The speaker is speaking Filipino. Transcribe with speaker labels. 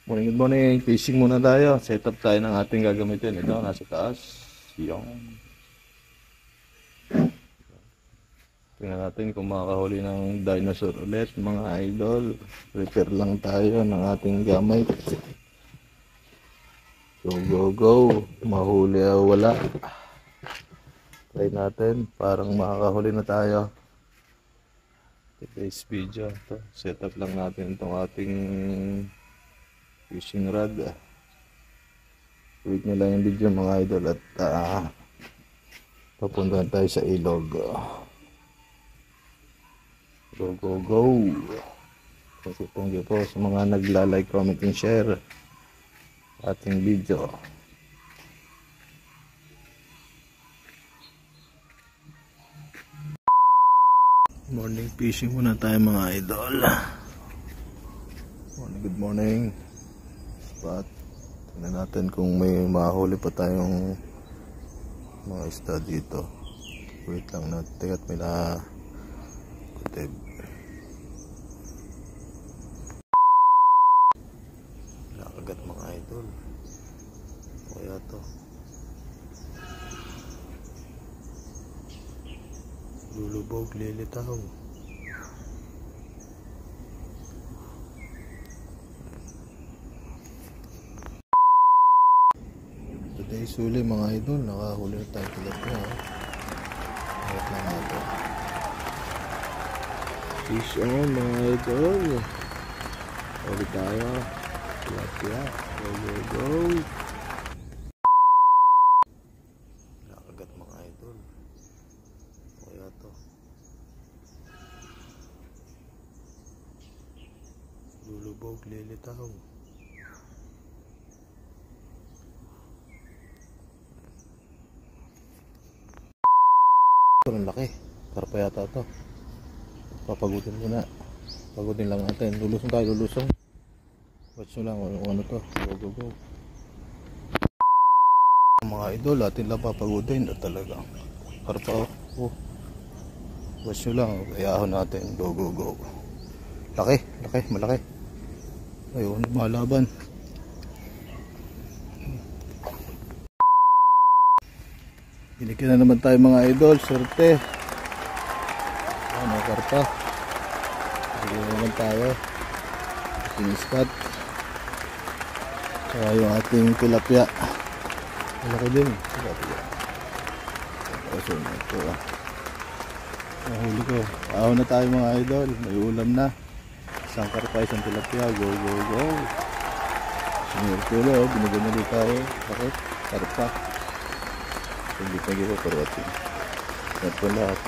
Speaker 1: Morning, good morning. Fishing muna tayo. Set up tayo ng ating gagamitin. Ito, nasa taas. Yung. Tingnan natin kung makakahuli ng dinosaur ulit, mga idol. Prepare lang tayo ng ating gamit. Go, go, go. Mahuli o wala. Try natin. Parang makakahuli na tayo. Today's video. Ito, set up lang natin itong ating fishing rod. Wait nyo lang yung video mga idol at papunta tayo sa ilog. Go, go, go. Thank you po sa mga nagla-like, comment, and share ating video. Morning fishing muna tayo mga idol. Good morning. Spot. Tingnan natin kung may mahuli pa tayong mga isda dito. Wait lang natin. Tigat may nakutib. Nakagat mga idol. Kaya to. Lulubog, lilitaw. Today's huli mga idol. Nakahuli na tayo tilapia. Wait lang natin. Fish on mga idol. Huli tayo. Tilapia. Go, go, go. Nakagat mga idol. Kaya to. Lulubog, lilitaw. Ito ang laki. Karpa yata ito. Papagutin muna. Pagutin lang natin. Lulusong tayo, lulusong. Watch nyo lang kung ano to. Go, go, go. Mga idol, atin lang papagutin. Ito talaga. Karpa oh. Watch nyo lang. Ayahon natin. Go, go, go. Laki, laki, malaki. Ayun, malaban. Binikyan na naman tayo mga idol. Sorte. Ano, karpa. Binikyan naman tayo. Siniskat. Saka yung ating tilapia. Malaki din. Tilapia. Kasi ito nahuli ko. Ahon na tayo mga idol. May ulam na. Isang karpa, isang tilapia. Go, go, go. Sinirkulo. Binigyan na tayo. Bakit? Karpa. Thank you for watching. That's all.